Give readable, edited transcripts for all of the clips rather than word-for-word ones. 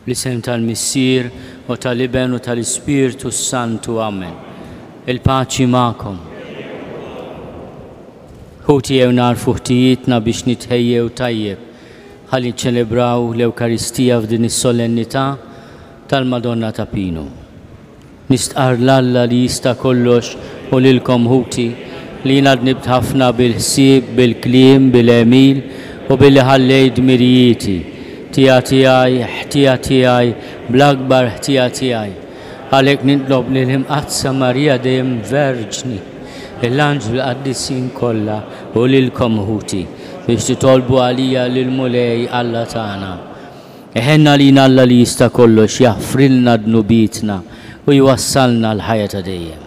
bl-isem tal-Missier u tal-Iben u tal-Ispiritu Santu. Amen. Il-paċi ma'kom. Ħutijew narfu ħtijietna biex nitħejjew tajjeb ħalli nċelebraw l-Ewkaristija f'din is-solennità tal-Madonna ta' Pino. Nistqar l-Alla li jista' kollox u lilkom ħuti li jiena dnibt ħafna bil-ħsieb, bil-kliem, bil-emil u billi ħallejt dmirijieti tija tiegħi bl-akbar ħtija tiegħi. Għalhekk nitlob lill-Imqazza Marija dejjem Verġni, l-Anġlu l-Qaddisin kollha u lilkom ħuti biex titolbu għalija lill-Mulej Alla tagħna. Eħenna lina Alla li jista' kollox jaħfrilna dnubietna u jwassalna l-ħajja ta' dejjem.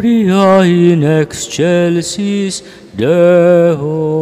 Gloria in excelsis Deo.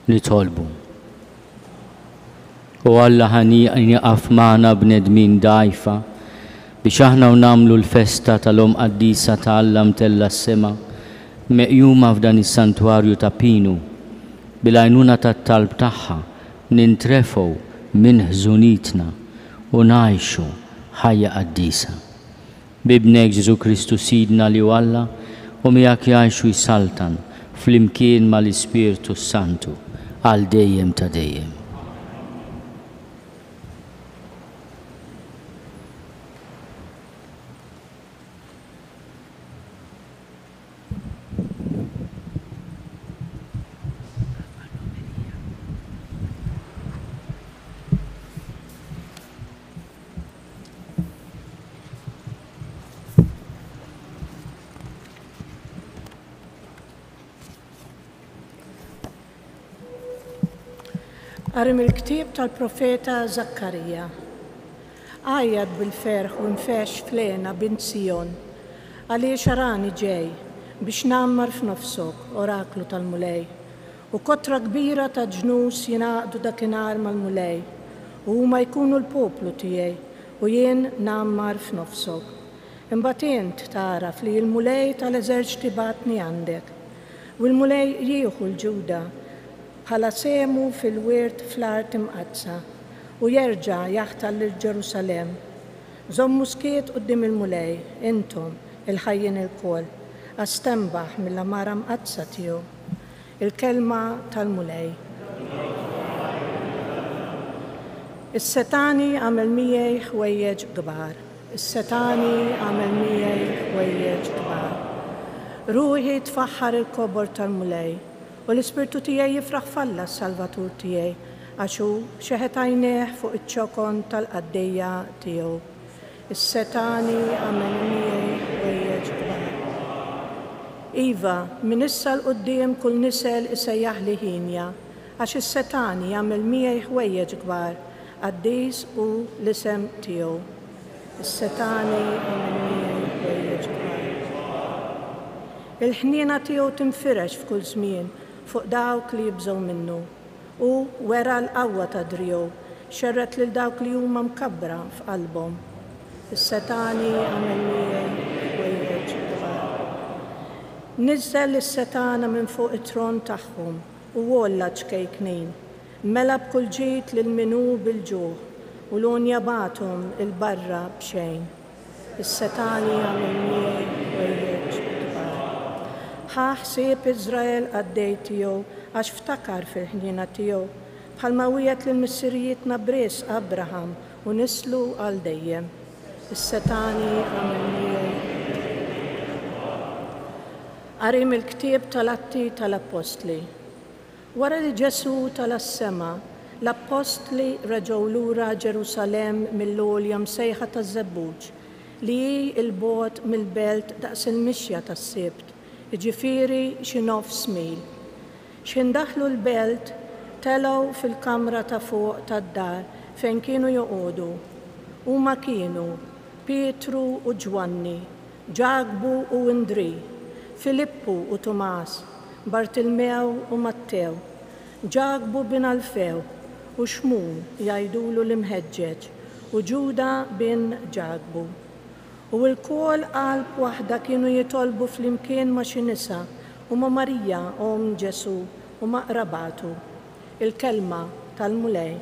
nitolbu. U Alla ħani jaqaf magħna bnedmin dajfa biex aħna namlu l-festa tal-om qaddisa ta' Alla mtella s-sema meqjuma f'dan is-santwarju ta' Pinu bil-għajnuna tat-talb tagħha nintrefgħu minn ħżunitna u ngħixu ħajja qaddisa. Bibnek Ġesu Kristu Sidna li hu Alla u miegħek jgħixu jsaltan flimkien mal-Ispirtu Santu għal dejjem ta' dejjem. Qarim il-ktib tal-profeta Zakkarija. Għajjad bil-ferħ u nfex flena bint Sion, għaliex arani ġej biex nammar f'nofsok oraklu tal-mulej. U kotra kbira ta' ġnus jingħaqdu dakinhar mal-mulej, u huma jkunu l-poplu tiegħi u jien nammar f'nofsok. Imbagħad int taraf li l-mulej tal-eżerċiti batni għandek, u l-mulej jieħu l-Ġuda bħala semu fil-wirt fl-art imqazza u jerġa' jaħtal lil Ġerusalem. Żommu skiet quddiem il-mulej, intom il-ħajjin il-kol, għastembaħ mill-amara mqazza tiegħu. Il-kelma tal-mulej. Is-setani għamel miegħi ħwejjeġ kbar. Is-setani għamel miegħi ħwejjeġ kbar. Ruħi tfaħħar il-kobor tal-mulej u l-Ispirtu tiegħi jifraħ falla s-Salvatur tiegħi għax hu xeħet għajnejh fuq iċ-ċokon tal-qaddejja tiegħu. Is-setani għamel miegħi ħwejjeġ kbar. Iva, min issa l-qudiem kull nisel isejjaħ li ħinja, għax is-setani għamel miegħi ħwejjeġ kbar għaddiż u l-isem tiegħu. Is-setani għamel miegħi ħwejjeġ kbar. Il-ħniena tiegħu tinfirex f'kull żmien fuq dawk li jibżgħu minnu u wera l-qawwa ta' driegħu xerret lil dawk li huma mkabbra f'qalbhom. Is-setani għamel miegħi ħwejjeġ kbar. Niżżel is-setana minn fuq it-tron tagħhom u wolla ċkejknin, mela b'kull ġid lil minhu bil-ġuħ u l-unja bagħthom il-barra b'xejn. Is-setani għamel miegħi ħwejjeġ ħsieb Iżrael għaddej tiegħu għax ftakar fil-ħniena tiegħu bħalma wiegħed lill-missirijietna bries Abraham u nislu għal dejjem. Is-setani għamel miegħi. Qarim il-ktieb tal-Atti tal-Apostli. Wara li Ġesu tal-assema, l-Apostli reġgħu lura Ġerusalem mill-għolja msejħa taż-Żebbuġ li hi l-bogħod mill-belt daqs il-mixja tas-Sibt, jiġifieri xi nofs mil. X'indaħlu l-belt telgħu fil-kamra ta' fuq tad-dar fejn kienu joqogħdu. Huma kienu Pietru u Ġwanni, Ġagbu u Indri, Filippu u Tumas, Bartilmew u Mattew, Ġagbu bin Alfew u Xmun jgħidulu l-imħeġġeġ u Ġuda bin Ġagbu. U l-kol qalb waħda kienu jitolbu flimkien ma' xi nisa u ma' Marija om Ġesu u ma' qrabatu. Il-kelma tal-mulej.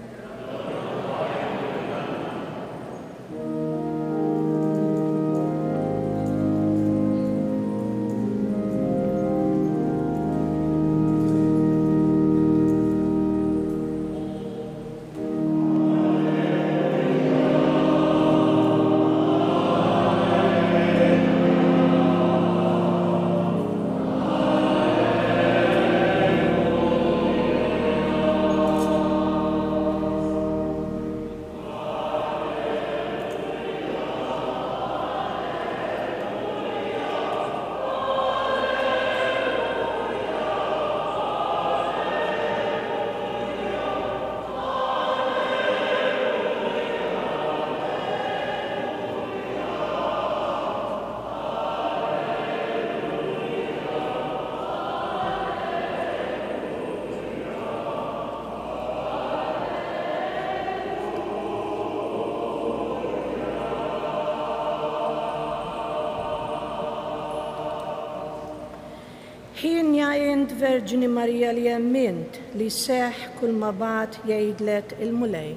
int Verġini Marija li jemmint li seħ kull ma bat jgħidlet il-mulej.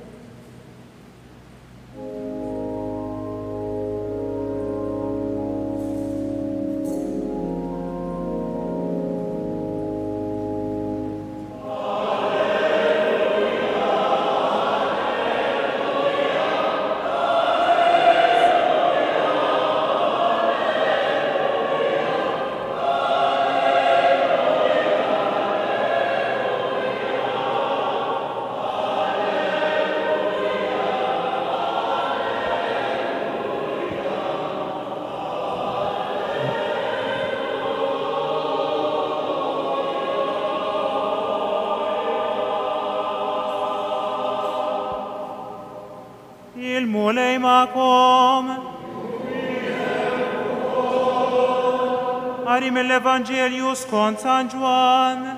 Il-mulej ma'kom. Qari mill-Evanġelju skont San Ġwan.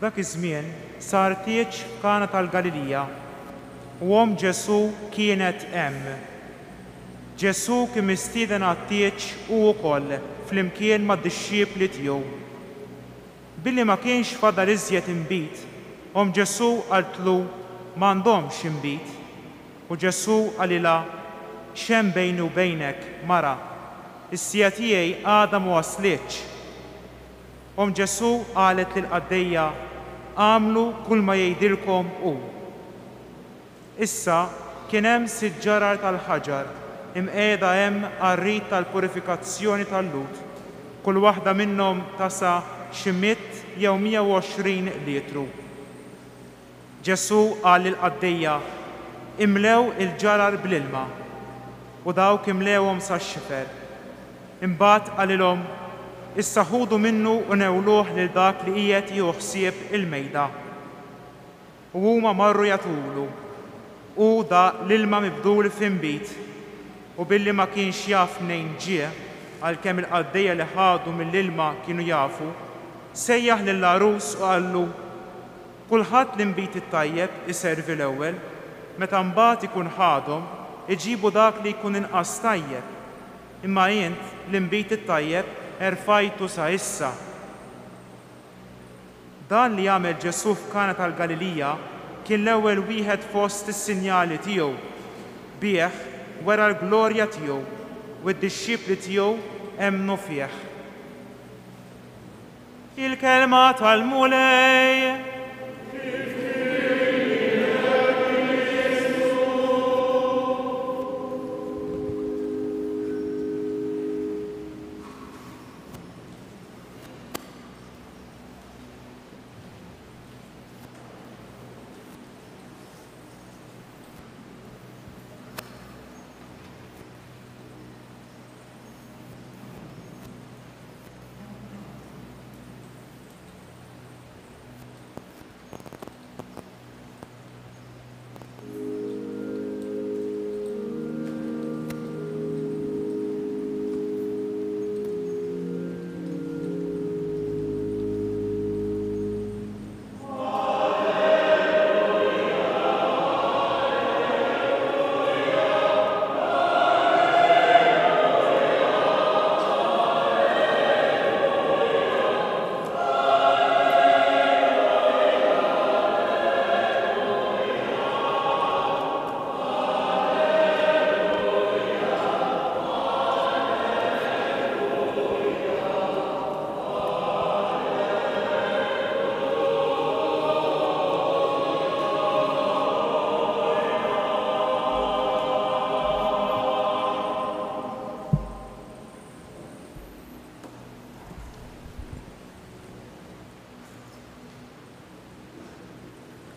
Dak iż-żmien sar tieġ f'Kana tal-Galilija u Ġesu kienet hemm. Ġesu kien mistieden għat-tieġ u wkoll flimkien mad-dixxiepli tiegħu. Billi ma kienx fadal iżjed inbit, Ġesu qaltlu m'għandhomx inbit. U Ġesu qalilha x'hemm bejni u bejnek, mara, is-sija tiegħi għadha ma waslitx. Ġesu qalet lill-qaddejja għamlu kull ma jgħidilkom hu. Issa kien hemm 6 ġarar tal-ħaġar imqiegħda hemm għar-rid tal-purifikazzjoni tal-lut. Kull waħda minnhom tasa' xi 100 jew 120 litru. Ġesu qal lill-qaddejja imlew il-ġarar bl-ilma u dawk imlewhom sax-xifer. Imbagħad qalilhom issa ħudu minnu u newluh lil dak li qiegħed jieħu ħsieb il-mejda. U huma marru jagħtulu u da l-ilma mibdul f'inbit u billi ma kienx jaf mnejn ġie għalkemm il-qaddejja li ħadu mill-ilma kienu jafu, sejjaħ lill-arus u qallu kulħadd l-inbit it-tajjeb iservi l-ewwel, meta mbagħad ikun ħadhom iġibu dak li jkun inqas tajjeb. Imma int l-inbit it-tajjeb erfajtu sa issa. Dan li jagħmel Ġesu f'Kana tal-Galilija kien l-ewwel wieħed fost is-sinjali tiegħu. Bih wara l-glorja tiegħu u d-dixxiepli tiegħu emmnu fih. Il-kelma tal-mulej.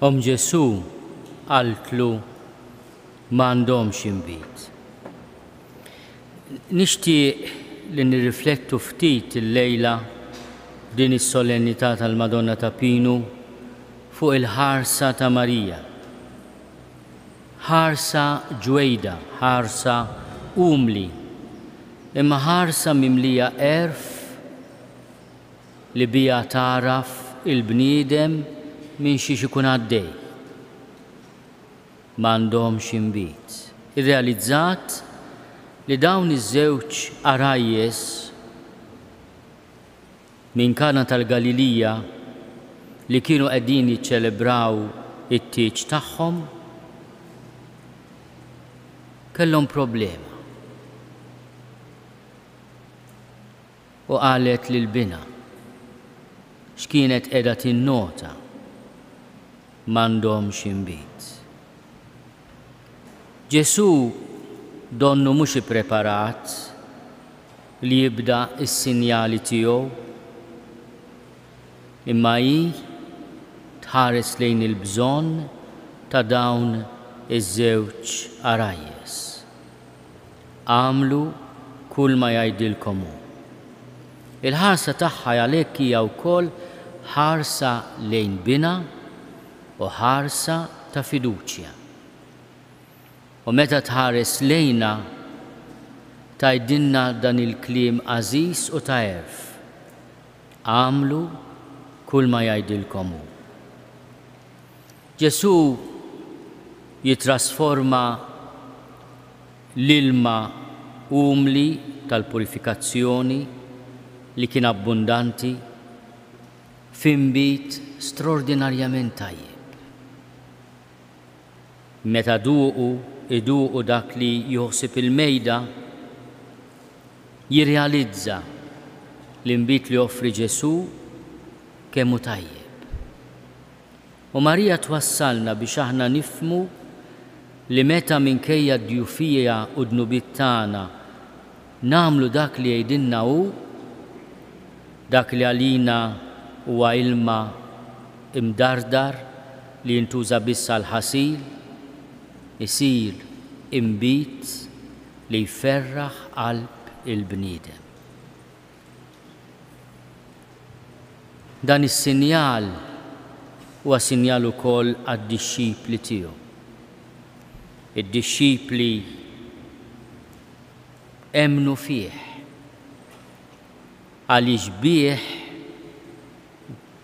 Ġesu qaltlu m'għandhomx inbit. Nixtieq li nirriflettu ftit il-lejla din is-solennità tal-Madonna ta' Pinu fuq il-ħarsa ta' Marija. Ħarsa ġwejda, ħarsa umli, imma ħarsa mimlija erf li bija taraf il-bniedem minn xiex ikun għaddej. M'għandhomx inbit. Irrealizzat li dawn iż-żewġ arajjes minn Kana tal-Galilija li kienu qegħdin jiċċelebraw it-tieġ tagħhom kellhom problema. U qalet lil bina x'kienet qiegħda tinnota m'għandhomx inbit. Ġesù donnu mhux ippreparat li jibda s-sinjali tiegħu, imma hi tħares lejn il-bżonn ta' dawn iż-żewġ arajjes. Għamlu kull ma jgħidilkom hu. Il-ħarsa tagħha għalhekk hija wkoll ħarsa lejn bina u ħarsa ta' fiduċja. U meta tħares lejna tgħidilna dan il-kliem għażiż u ta' erf. Għamlu kull ma jgħidilkom hu. Ġesù jitrasforma l-ilma umli tal-purifikazzjoni li kien abbundanti f'imbit straordinarjament tajjeb. Meta iduqu dak li joħsib il-mejda, jirrealizza l-imbit li offri Ġesù kemm hu tajjeb. U Marija twassalna biex aħna nifhmu li meta minkejja d-djufija u d-nubiet tagħna nagħmlu dak li jgħidilna hu, dak li għalina huwa ilma imdardar li jintuża biss għall-ħasil, isir imbit li jferraħ qalb il-bniedem. Dan is-sinjal huwa sinjal ukoll għad-dixxipli tiegħu. Id-dixxipli emnu fih għaliex bih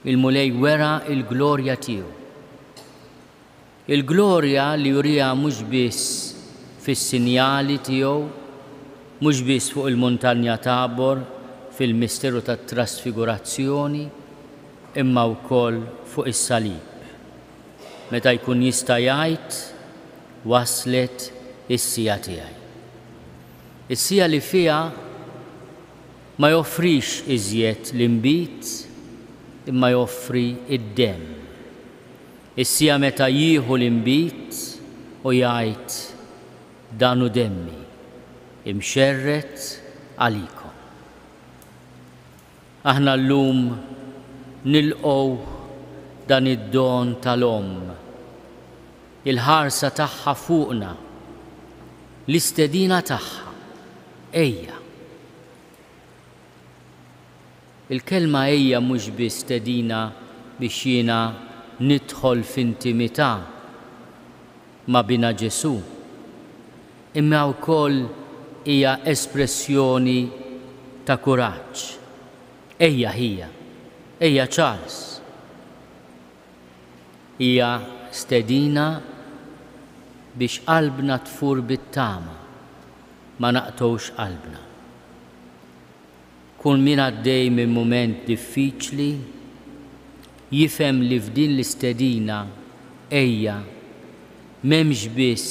il-mulej wera il-glorja tiegħu. Il-glorja li jurija mhux biss fis-sinjali tiegħu, mhux biss fuq il-muntanja Tabor fil-misteru tat-trasfigurazzjoni, imma wkoll fuq is-salib. Meta jkun jista' jgħid waslet is-sija tiegħi. Is-sija li fiha ma joffrix iżjed l-imbit, imma joffri id-demm. Is-sija meta jieħu l-imbit u jgħid dan hu demmi imxerret għalikom. Aħna llum nilqgħu dan id-don tal-Omm, il-ħarsa tagħha fuqna, l-istedina tagħha. Ejja. Il-kelma ejja mhux biss stedina biex jiena nidħol f'intimità ma' bina Ġesù, imma wkoll hija espressjoni ta' kuraġġ. Ejja hija, ejja Charles. Hija stedina biex qalbna tfur bit-tama, ma naqtgħux qalbna. Kull min għaddej minn mument diffiċli jifhem li f'din l-istedina ejja m'hemmx biss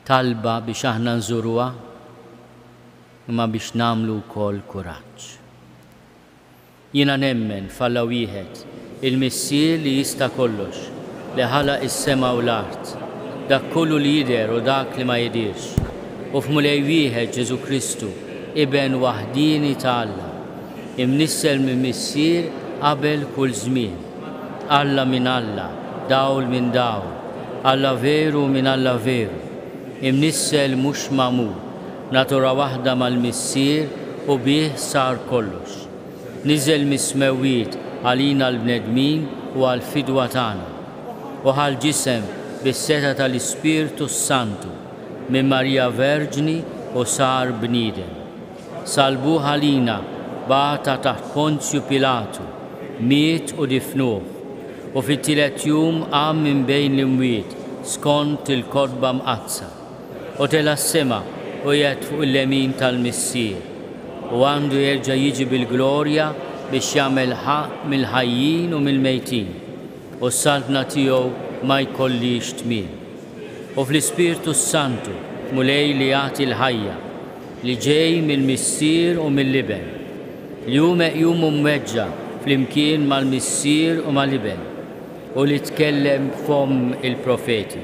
talba biex aħna nżuruha, imma biex nagħmlu wkoll kuraġġ. Jiena nemmen f'Alla wieħed il-Missier li jista' kollox, li ħalaq is-sema u l-art, dak kollu li jidher u dak li ma jidirx, u f'Mulej wieħed Ġesu Kristu, Iben waħdini ta' Alla, imnissel minn Missier qabel kull żmien. Alla minn Alla, dawl minn dawl, Alla veru minn Alla veru, imnissel mhux magħmul, natura waħda mal-Missier u bih sar kollox. Niżel mis-smewwiet għalina l-bnedmin u għall-fidwa tagħna, u ħal ġisem bis-seta tal-Ispiritu Santu minn Marija Verġni u sar bniedem. Salbuh għalina bata taħt Ponzju Pilatu, miet u difnuh, u fit-tielet jum qam minn bejn l-imwiet skont il-kodba mqazza, u tela s-sema u jgħid fuq il-lemin tal-Missier, u għandu jerġa' jiġi bil-glorja biex jagħmel ħaq mill-ħajjin u mill-mejtin, u s-salbna tiegħu ma jkollix tmiem. U fl-Ispirtu Santu mulej li jagħti l-ħajja li ġej mill-Missier u mill-Liben, li hu meqjum u mweġġa flimkien mal-Missier u mal-Liben, u li tkellem f'fomm il-profeti.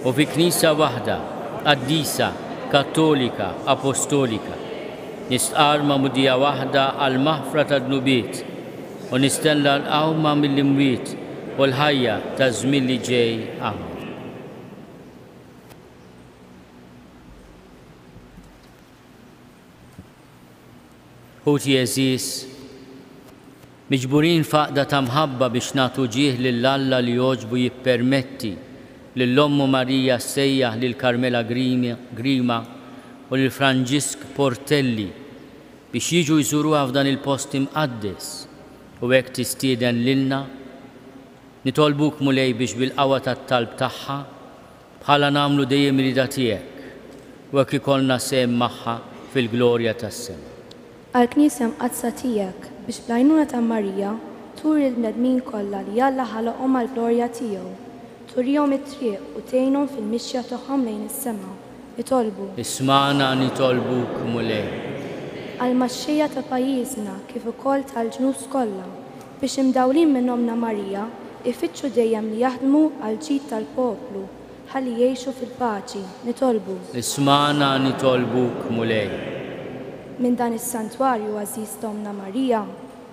U fi Knisja waħda, qaddisa, kattolika, apostolika, nistqar ma'mudija waħda għal maħfra ta' dnubiet, u nistenna l-qawma mill-imwiet u l-ħajja ta' żmien li ġej. Amen. Ħuti eżis, miġburin faqda ta' mħabba biex nagħtu ġieħ lill-Alla li jogħġbu jippermetti lill-Ommu Marija sejjaħ lil Karmela Grima u lil Franġisk Portelli biex jiġu jżuruha f'dan il-post imqaddes u hekk tistieden lilna, nitolbuk mulej biex bil-qawwa tat-talb tagħha bħala nagħmlu dejjem rida tiegħek u hekk ikollna sehem magħha fil-glorja tas-sema. Għall-Knisja mqazza tiegħek biex bl-għajnuna ta' Marija turi l-bnedmin kollha li Alla ħalaqhom għall-glorja tiegħu, turihom it-triq u tgħinhom fil-mixja tagħhom lejn is-sema. Nitolbu. Isma'na nitolbuk mulej. Għall-maxxejja ta' pajjiżna kif ukoll tal-ġnus kollha biex imdawlin minn Omna Marija ifittxu dejjem li jaħdmu għal ġid tal-poplu ħalli jgħixu fil-paċi. Nitolbu. Isma'na nitolbuk mulej. Minn dan is-santwarju għażiż ta' Omna Marija,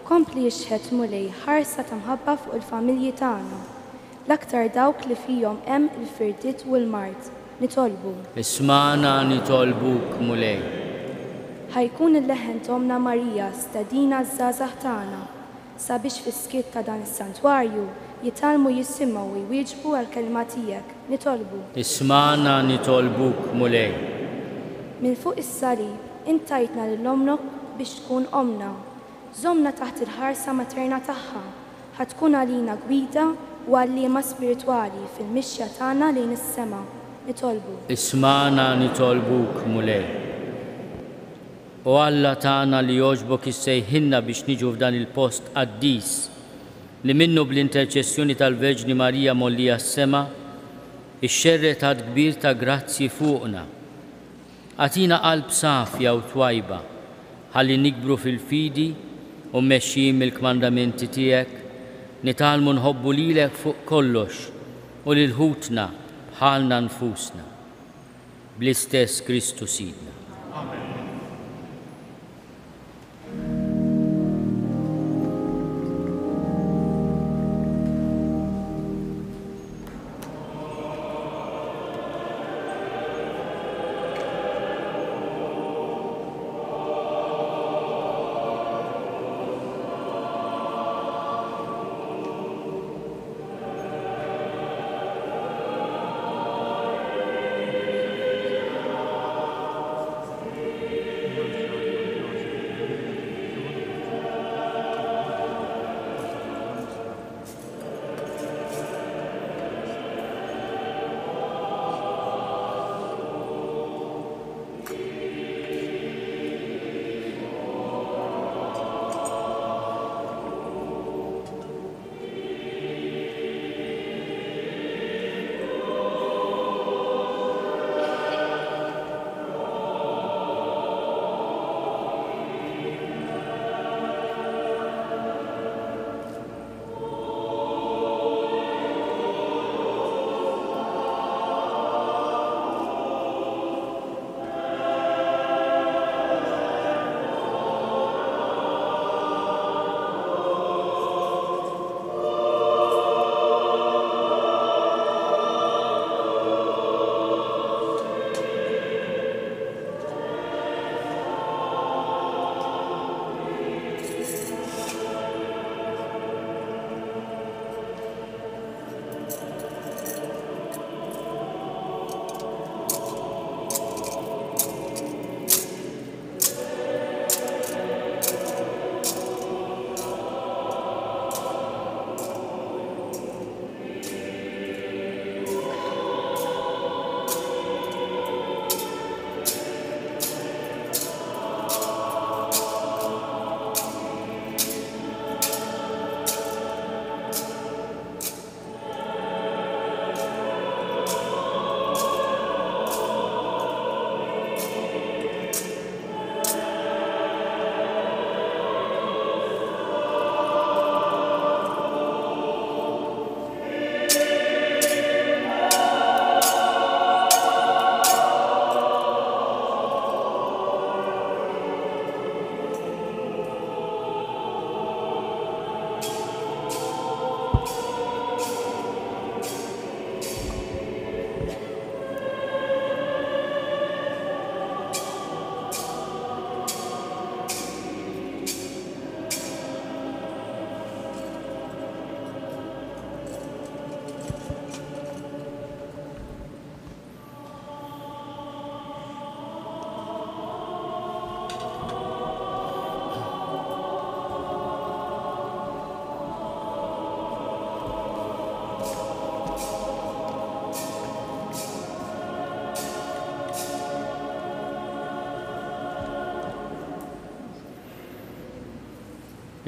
kompli jixħed mulej ħarsa ta' mħabba fuq il-familji tagħna, l-aktar dawk li fihom hemm il-firdiet u l-mart. Nitolbu. Isma'na nitolbuk mulej. Ħajkun il-leħen ta' Omna Marija stedina żgħażagħ tagħna sabiex fis-skiet ta' dan is-santwarju jitalmu jisimgħu u jwieġbu għall-kelma tiegħek. Nitolbu. Isma'na nitolbuk mulej. Minn fuq is-salib intajtna lill-Omnok biex tkun omna. Żommna taħt il-ħarsa materna tagħha, ħatkun għalina gwida u għalliema spiritwali fil-mixja tagħna lejn is-sema. Nitolbu. Isma'na nitolbuk mulej. U Alla tagħna li jogħġbok issejħilna biex niġu f'dan il-post qaddis li minnu bl-interċessjoni tal-Verġni Marija mollija s-sema ix-xerret għad kbir ta' grazzi fuqna. Għatina qalb safja u twajba ħalli nikbru fil-fidi u mmexxijin mill-kmandamenti tiegħek, nitalmu nħobbu lilek fuq kollox u lil ħutna bħalna nfusna. Bl-istess Kristu Sidna.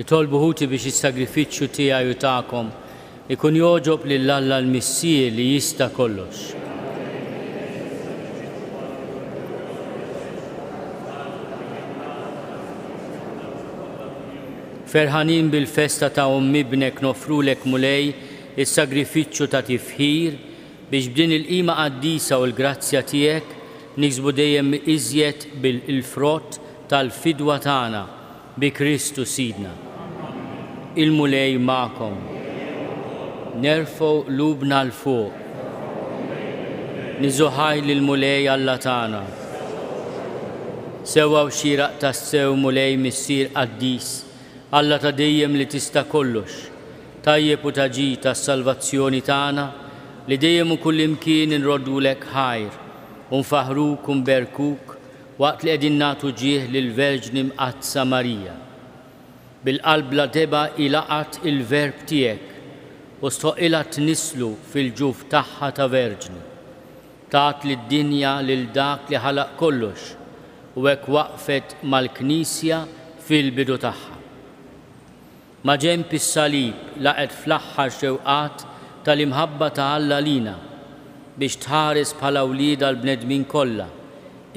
Itolbu ħuti biex is-sagrifiċċju tiegħi u tagħkom ikun joġob lill-Alla l-Missir li jista' kollox. Ferħanin bil-festa ta' ibnek nofrulek mulej is-sagrifiċċju ta' tifħir biex b'din il-qima qaddisa u l-grazzja tiegħek niksbu dejjem iżjed bil-frott tal-fidwa tagħna bi Kristu Sidna. Il-mulej magħkom. Nerfgħu qlubna l fuq. Niżuħaj lill-mulej Alla tagħna. Sewwa xieraq tas-sew mulej missier qaddis Alla ta' dejjem li tista' kollox, tajjeb u taġi tas-salvazzjoni tagħna li dejjem u kull imkien inroddulek ħajr u nfaħruk u nberkuk waqt li qegħdin nagħtu ġieħ lill-Verġni mqazza Marija. Bil-qalb la deba ilaqat il-verb tiegħek u stoqilha tnislu fil-ġuf tagħha ta' Verġni. Tat lid-dinja lil dak li ħalaq kollox u hekk waqfet mal-Knisja fil-bidu tagħha. Ma' ġenb is-salib laqet fl-aħħar xewqat tal-imħabba ta' Alla lina biex tħares bħala wlieda l-bnedmin kollha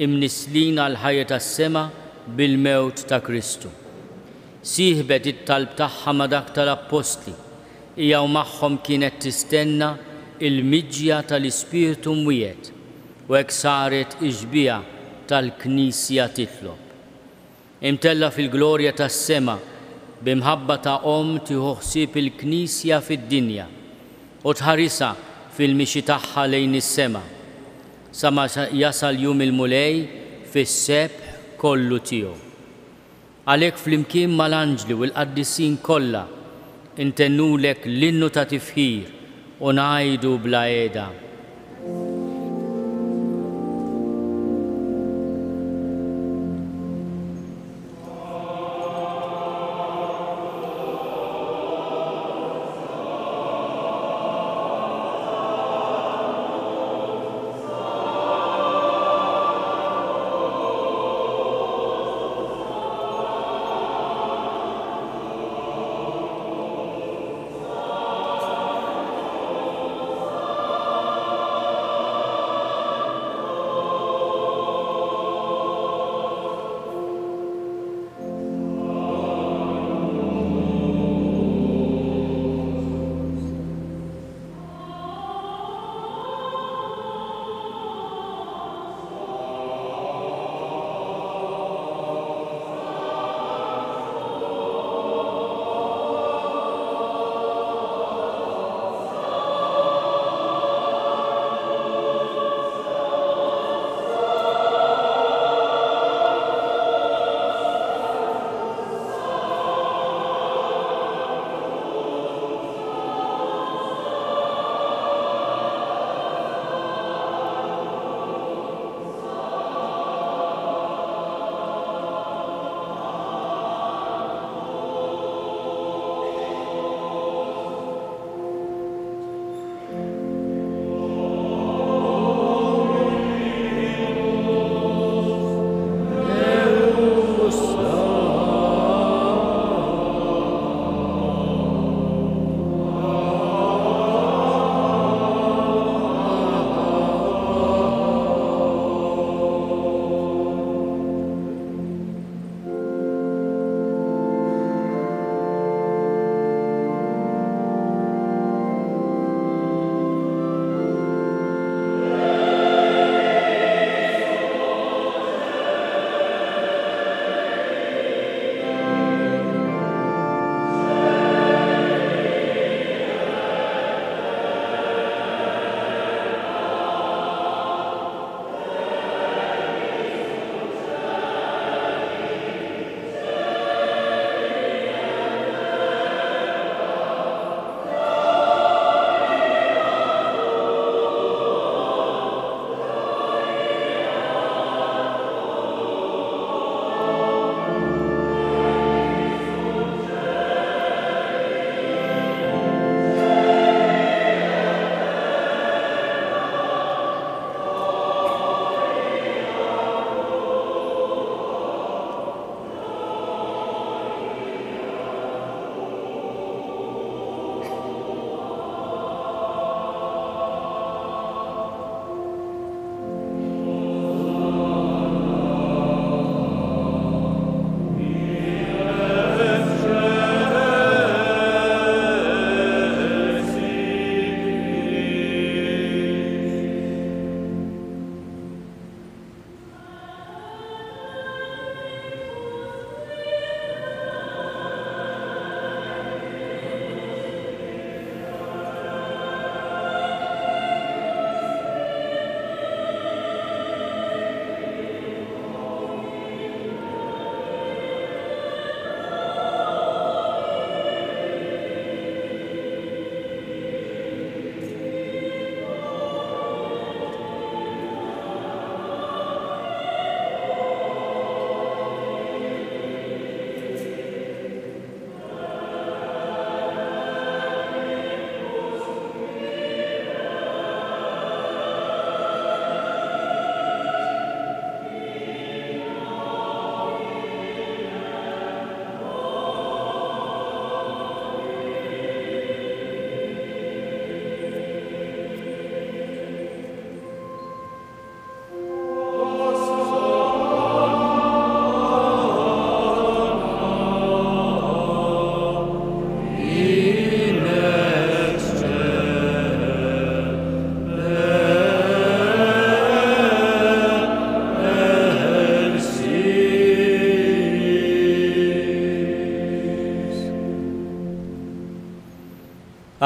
imnislin għal ħajja tas-sema bil-mewt ta' Kristu. Sieħbet it-talb tagħha ma' dak tal-Apostli hija u magħhom kienet tistenna il-miġja tal-Ispirtu mwiet u hekk saret iġbija tal-Knisja titlob. Imtella fil-glorja tas-sema b'imħabba ta' tieħu ħsieb il-Knisja fid-dinja u tħarrisha fil-mixi tagħha lejn is-sema sa ma jasal jum il-mulej fis-sebħ kollu tiegħu. Għalhekk flimkien mal-anġli u l-qaddisin kollha intennulek l-innu ta' tifħir u ngħidu bla qiegħda.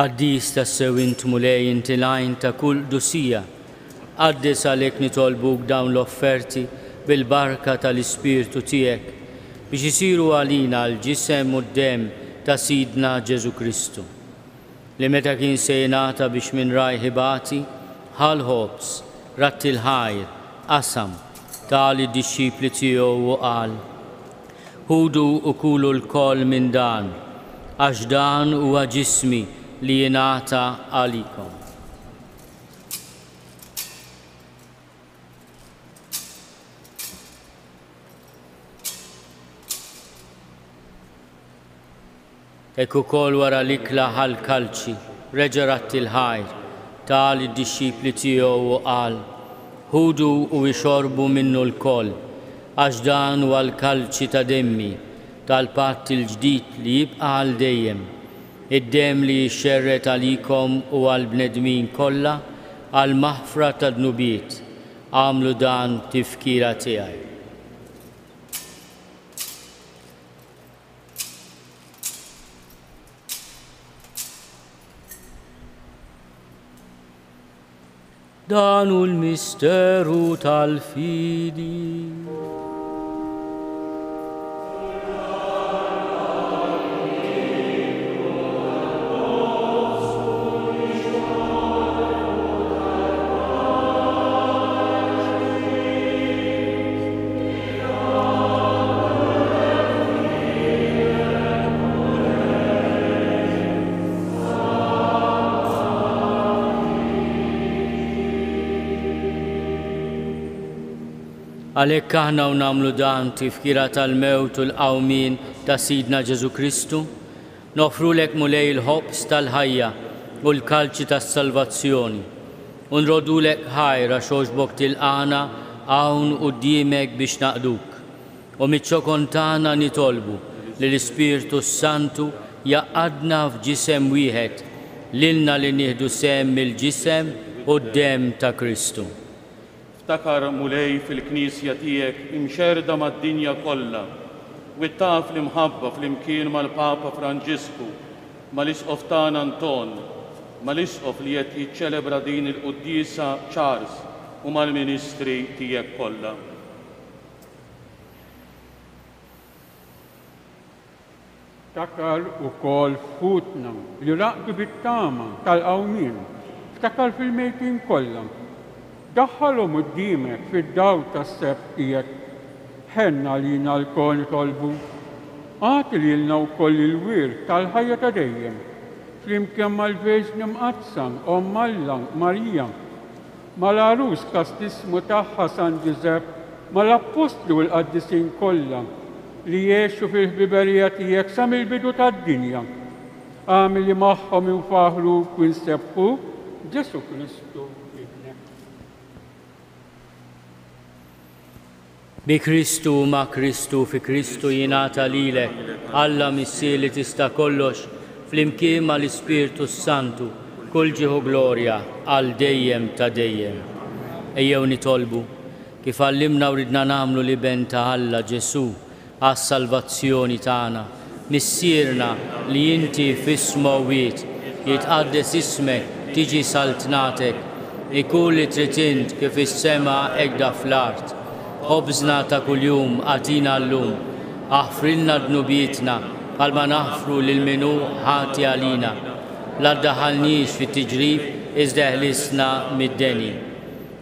Għaddis ta' sewint mulej inti lajn ta' kull dusija, għaddis għalek nitolbuk dawn l-offerti bil-barka tal-Ispirtu tiegħek biex isiru għalina l-ġisem u d-dem ta' Sidna Ġesu Kristu. Li meta kien sejnata biex minn rajħibati, ħal-ħobs, ratti l-ħajr, qasam, tali d-disċipli tiegħu u qal: Ħudu u kulu l-koll minn dan, għax dan huwa ġismi li jingħata għalikom. Hekk ukoll wara l-ikla ħall-kalċi reġa' ratti l-ħajr tal id-disċipli tiegħu u qal: Ħudu u ixorbu minnu l-koll, għax dan huwa l-kalċi ta' demmi tal-patt il-ġdid li jibqa' għal dejjem, id-dem li jixxerret għalikom u għall-bnedmin kollha għal maħfra ta' dnubiet. Għamlu dan tifkira tiegħi. Dan hu l-misteru tal-fidi. Għalhekk aħna u nagħmlu dan tifkira tal-mewt u l-qawmin ta' Sidna Ġesu Kristu, nofrulek mulej il-ħobs tal-ħajja u l-kalċi tas-salvazzjoni, u nrodulek ħajra xoġbok tilqana hawn quddiemek biex naqduk. U miċ-ċokon tagħna nitolbu li l-Ispirtu Santu jaqadna f'ġisem wieħed lilna li nieħdu sehem mill-ġisem u d-dem ta' Kristu. Ftakar mulej fil-Knisja tiegħek imxerda mad-dinja kollha u taf l-imħabba fl-imkien mal-Papa Franġisku, mal-Isqof tagħna Anton, mal-Isqof li qed jiċċelebra din il-Qudiesa Charles u mal-Ministri tiegħek kollha. Ftakar ukoll futna li raqdu bit-tama tal-qawmien, ftakar fil-mejtin kollha. Daħħalhom quddiemek fid-dawl tas-sebt tiegħek, ħenna lina l-kol nitolbu. Għati lilna wkoll il-wir tal-ħajja ta' dejjem, flimkien mal-Verġni Mqazzam Omm Alla Marija, mal-Arus kastismu tagħha San Ġusepp, mal-Apostlu u l-Qaddisin kollha li jgħixu fil-ħbiberija tiegħek sa mill-bidu tad-dinja. Għamil li magħhom infaħru u nsebħu Ġesu Kristu. Bi Kristu ma' Kristu fi Kristu jingħata lilek, Alla Missir li tista' kollox, flimkien mal-Ispirtu Santu, kull ġieħu glorja għal dejjem ta' dejjem. Ejjew nitolbu kif għallimna u ridna nagħmlu li ben ta' Alla Ġesu għas-salvazzjoni tagħna. Missierna li inti fis-smawwiet jitqaddes ismek, tiġi saltnatek, ikun li trid int kif is-sema hekk fl-art. Ħobżna ta' kuljum għatina llum, aħfrilna dnubietna bħalma naħfru lil minu ħati għalina. La ddaħħalniex fit-tiġrib iżda eħlisna mid-deni.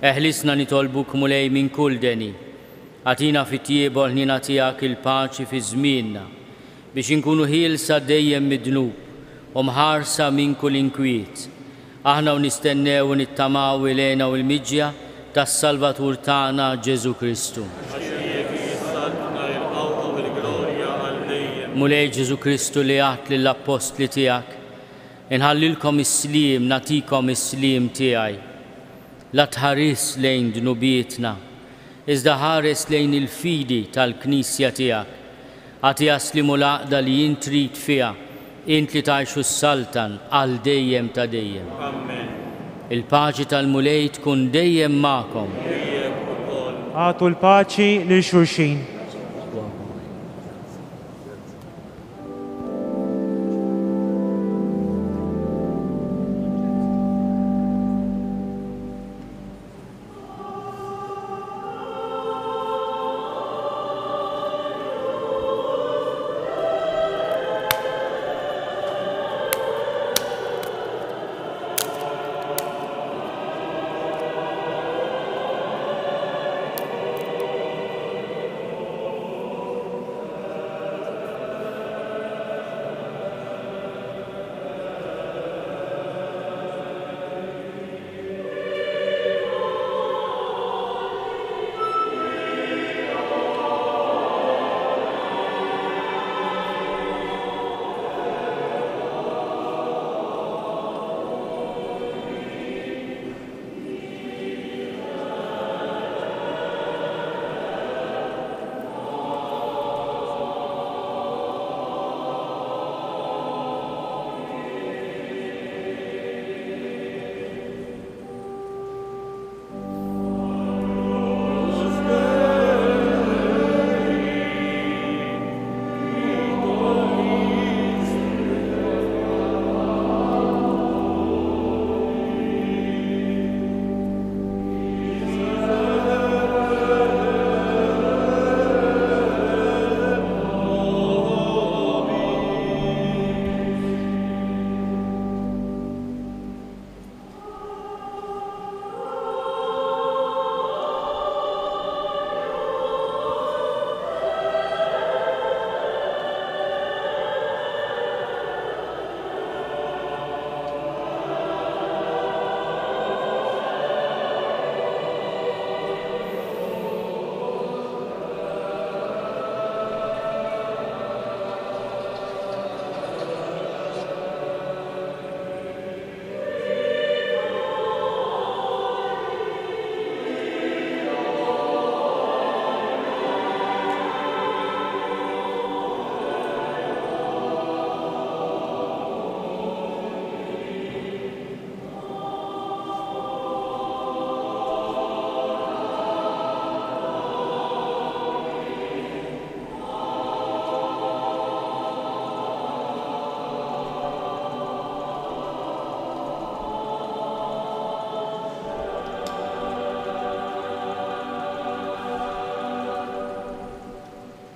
Eħlisna nitolbuk mulej minn kull deni. Għatina fit-tiebu ħnina tiegħek il-paċi fi żmienna biex inkunu ħielsa dejjem mid-dnub u mħarsa minn kull inkwiet. Aħna u nistennew u nittamaw ilejna u l-miġja tas-Salvatur tagħna Ġesu Kristu. Mulej Ġesu Kristu li għat lill-Apostli tiegħek, inħallilkom is-sliem, natikom is-sliem tiegħi. La tħares lejn dnubietna, iżda ħares lejn il-fidi tal-Knisja tiegħek. Għati jaslimu l-għaqda li jien trid fiha, int li tgħixu s-saltan għal dejjem ta' dejjem. Amen. Il-paċi tal-mulej tkun dejjem magħkom. Għatu l-paċi lil xulxin.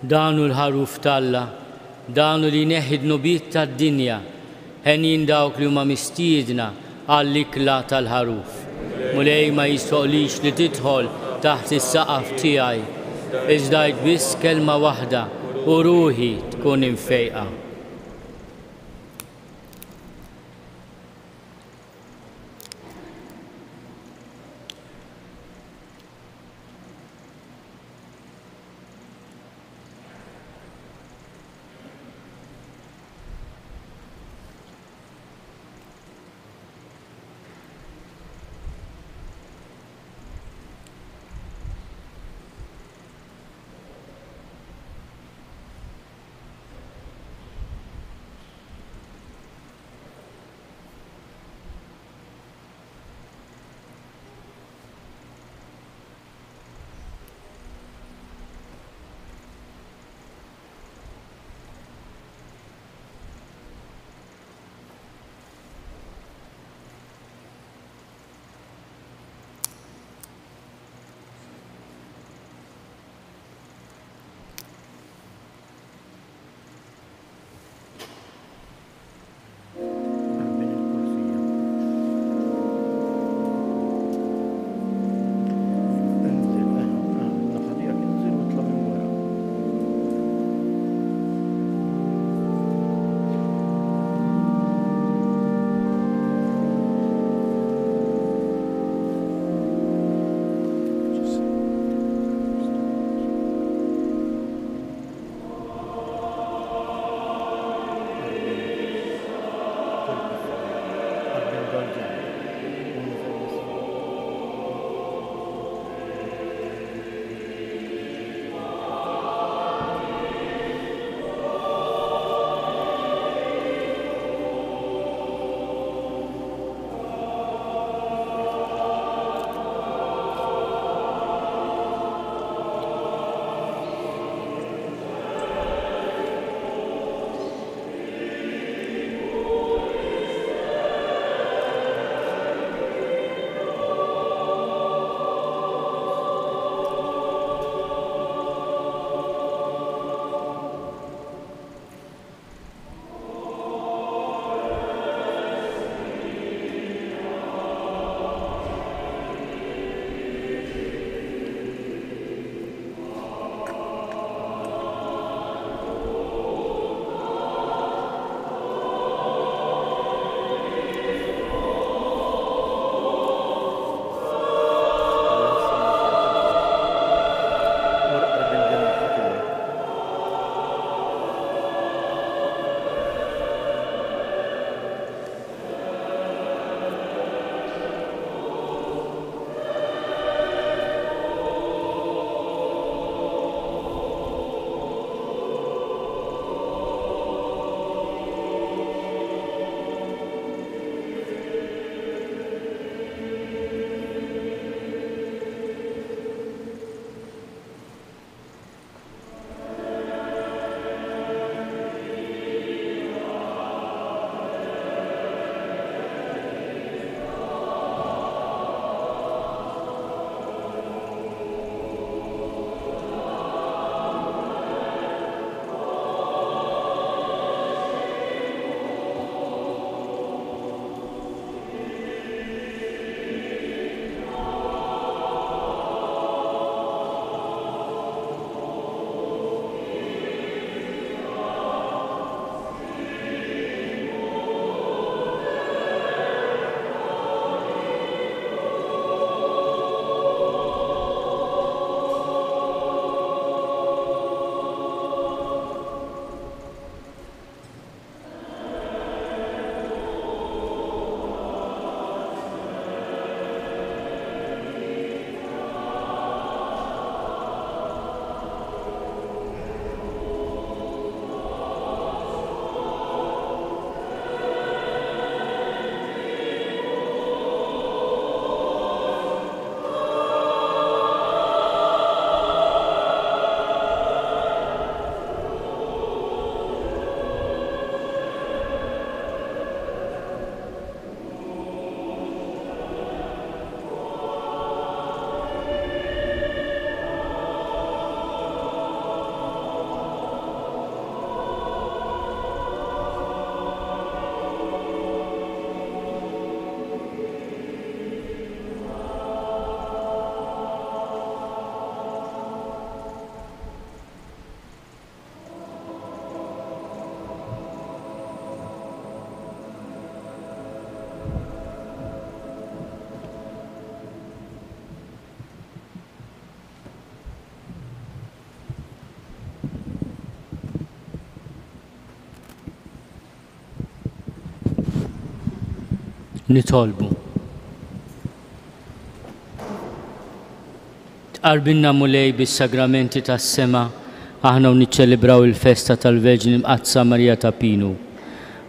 danu l-ħaruf talla, danu li neħid nubiet tad-dinja, ħenin dawk li huma mistiedna għall-ikla tal-ħaruf. Mulej ma jistoqlix li tidħol taħt is-saqaf tiegħi, iżda biss kelma waħda u ruħi tkun infejqa. nitolbu. Tqarbilna mulej bis-sagramenti tas-sema aħna niċċelebraw il-festa tal-Verġini Mqazza Marija ta' Pinu.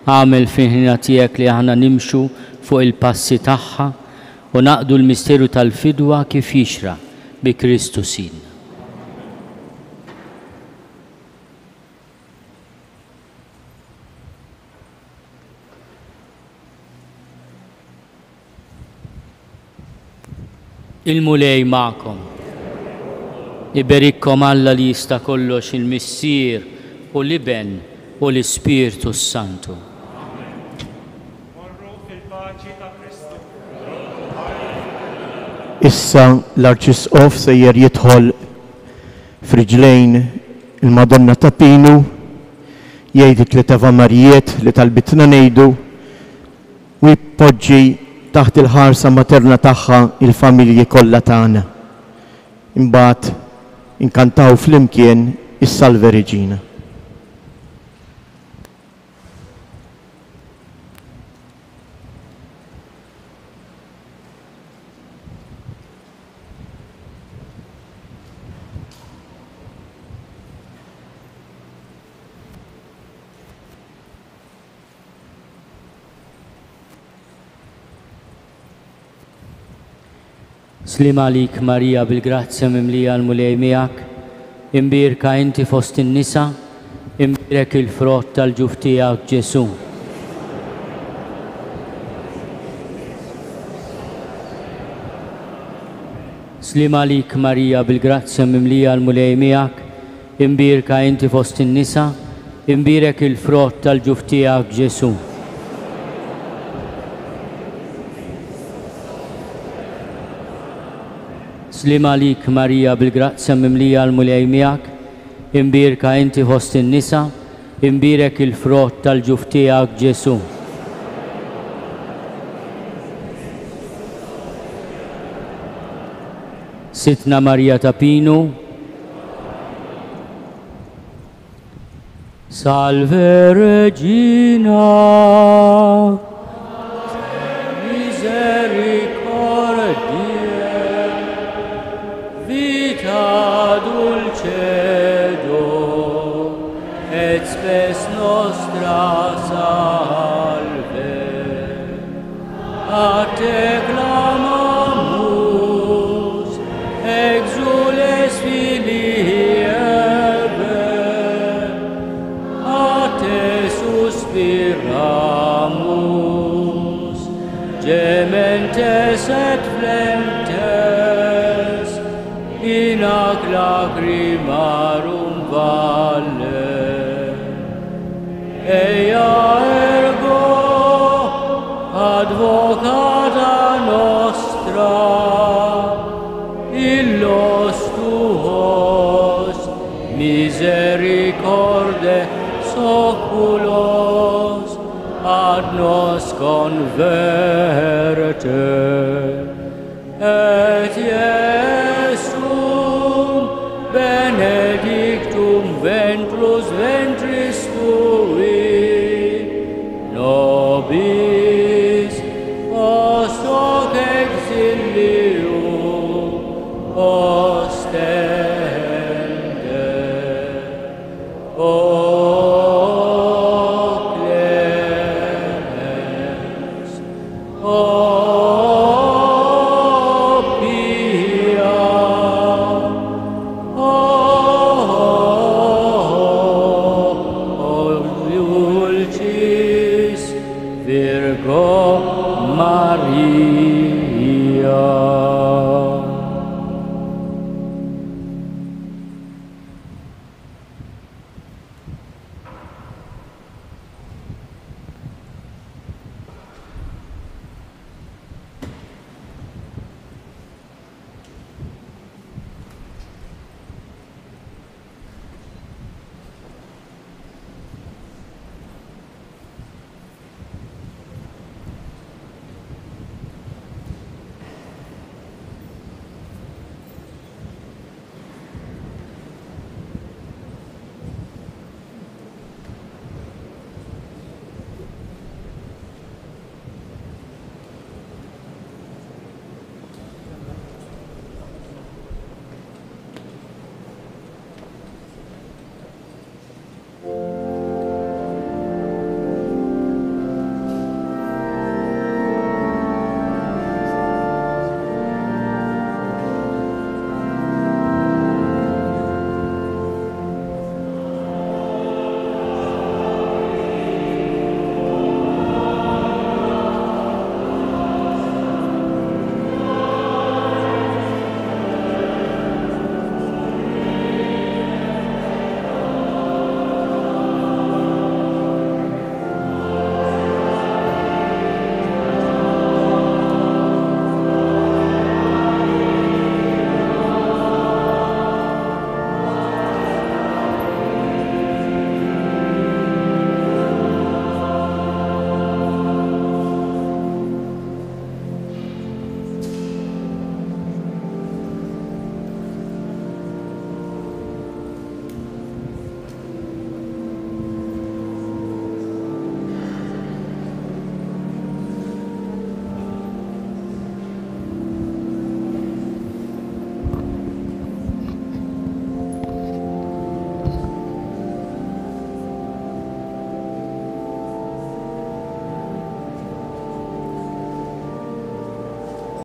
Għamel fil-ħina tiegħek li aħna nimxu fuq il-passi tagħha u naqdu l-misteru tal-fidwa kif jixra bi Kristu sin. Il-mulej ma'kom. Iberikkom Alla li jista' kollox il-Missier u l-Iben u l-Ispirtu Santu. Morru fil-paċi ta' Kristu. Issa l-Arċisqof sejjer jidħol f'riġlejn il-Madonna ta' Pinu, jgħid it-tliet Avamarijiet li talbitna ngħidu u jpoġġi taħt il-ħarsa materna tagħha il-familji kollha tagħna. Imbagħad inkantaw flimkien is-Salve Reġina. Slim għalik Marija bil-grazzja mimlija l-mulej miegħek, imbirka inti fost in-nisa, imbirek il-frott tal-ġuf tiegħek Ġesu. Slim għalik Marija bil-grazzja mimlija l-mulej miegħek, imbirka inti fost in-nisa, imbirek il-frott tal-ġuf tiegħek Ġesu. Slim għalik Marija bil-grazzja mimlija l-mulej miegħek, imbirka inti fost in-nisa, imbirek il-frott tal-ġuf tiegħek Ġesu. Sitna Marija ta' Pinu, Salve Regina, dulcedo et spes nostra salve. A te clamamus, exules filii Eve, a te suspiramus, gementes et flentes, in ac lacrimarum valle. Eia ergo advocata nostra, illos tuos misericorde soculos ad nos converte.